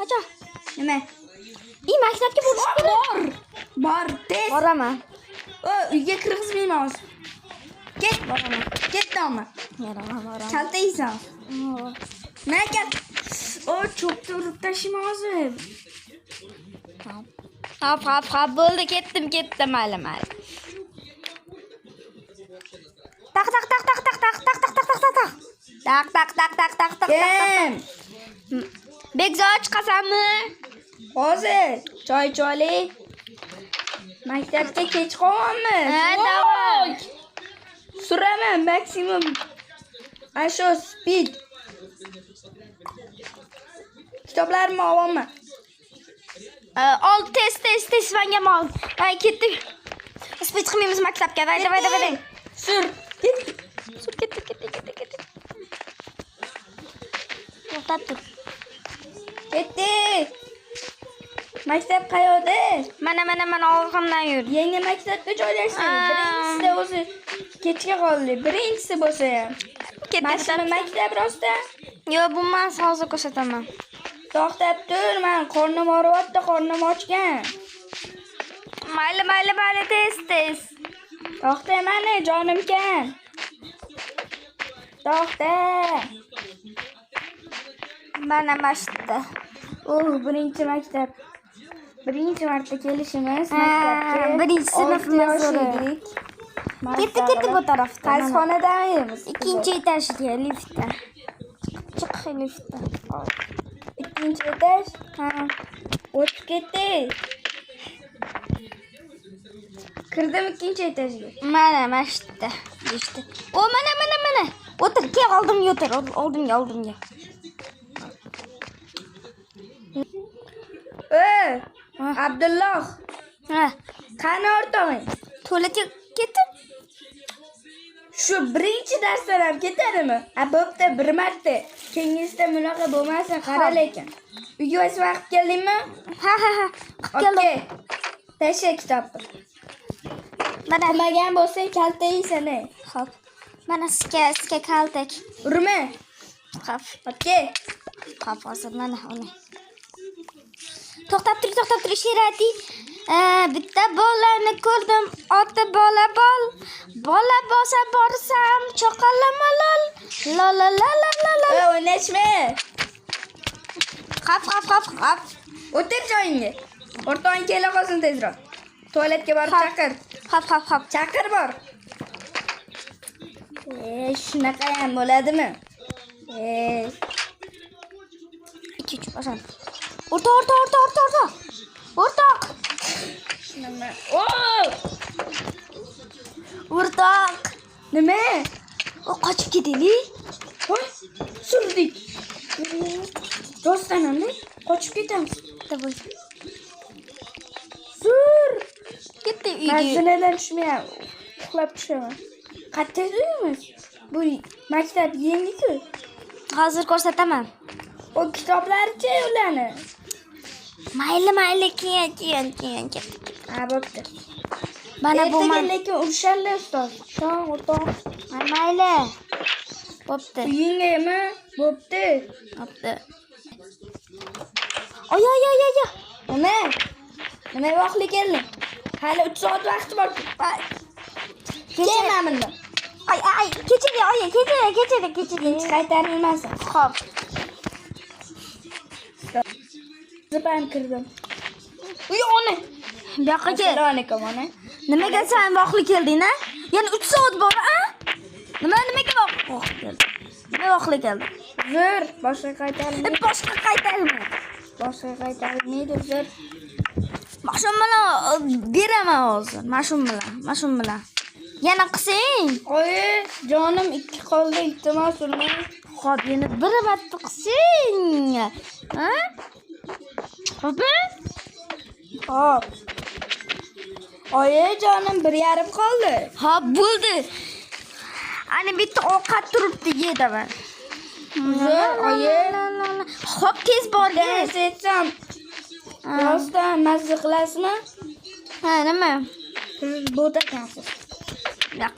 Qachon? Nima? Maktabga borish kerak. Bor, tez. Boraman. Uyga kirgizmayman hozir. Ket, Boraman. ketdingmi? Boraman. Kaltaysan. Mana kel. Cho'pni urib tashlayman hozir. Hop, bo'ldi, ketdim, mayli. Tak. Kim? Bekzor chiqasanmi? Hozir choy-choyli. Maktabga kech qolamiz. Davay. Suraman maksimum. Asho speed. Kitoblarimni olaman. Ol tez menga mol. Ketdik. Speed qilmaymiz maktabga. Davay. Sur. Ketdik. To'xtab tur. Ketdik. Maktab qayoqda? Mana orqamdan yur. Yangi maktabga joylashdik. Birinchisida o'zi kechga qoldi. Birinchisi bo'lsa ham. Mashina maktab rosta. Yo'q, bo'lmas, hozir ko'rsataman. To'xtab tur, men qornim og'riyapti, qornim ochgan. Mayli, tez. To'xta, mana jonimkan. To'xta. Mana mashta. Birinchi maktab. Birinchi marta kelishimiz maktabga. Birinchi sinfimiz edik. Ketdi bu tarafda. Qaysi xonadamiz? Ikkinchi etajga liftda. Chiq liftda. Ikkinchi etaj? O'tib ketdik. Kirdim ikkinchi etajga. Mana mashta. İşte. Mana. O'tir, kel oldimga o'tir. Oldimga. Abdulloh. Qani o'rtog'ing? Tualetga ketib. Shu birinchi darsdan ham ketadimi? Bo'pti, bir marta. Keyingisida bunaqa bo'lmasin, qara lekin. Uyga vaqt keldingmi? Ha. Okey. Tasha kitobni. Mana qilmagan bo'lsang kaltaysan. Xo'p. Mana sizga kaltak. Urma. Xo'p. Okey. Xo'p, hozir mana uni. To'xtab tur, Sherati. Bitta bolani ko'rdim, oti bola bol. Bola bo'lsa borsam, choqalamalol. La. O'ynashma. Xaf. O'tir joyingga. O'rtog'ing kela qolsin tezroq. Tualetga borib chaqir. Xaf. Chaqir bor. Shunaqa ham bo'ladimi? 2-3 bosan. O'rtoq. Nima? O'rtoq. Nima? Qochib ketaylik. Surdik. Rostdan ham qochib ketamiz. Davay. Sur. Ketdi uyga. Mazinadan tushmayapman. Uxlab tushaman. Qattiq uyimiz. Bu maktab yangi-ku. Hozir ko'rsataman. O kitoblarchi ularni. Mayli, keyin ketdik. Bo'pti. Mana bu lekin urshanlar ustoz. Shon o'rtoq. Mayli. Bo'pti. Uyingami? Bo'pti. Oy. Nima vaqtli kelding? Hali 3 soat vaqt bor. Kelma bunda. Ay, kechiring. Qaytarilmasin. Xo'p. Zipan kirdim. Ona. Bu yoqqa kel. Assalomu alaykum ona. Nimaga sen vaqtli kelding-a? Yana 3 soat bor, a? Nimaga vaqtli kelding? Nima vaqtli kelding? Zur, boshqa qaytarilmaydi. Boshqa qaytarilmaydi, zur. Mashum bilan beraman hozir. Mashum bilan. Yana qilsang. Oyi, jonim 2 qoldi, iltimos urmang. Xo'p, yana bir marta qilsang. Ha? Xo'p. Oyi, jonim 1,5 qoldi. Ha, bo'ldi. Ana bitta ovqat turibdi, yedaman. Oyi. Xo'p, tez borgin. Aytsam. Rostdan mazza qilasizmi? Ha, nima? Siz bo'takansiz. Yo'q.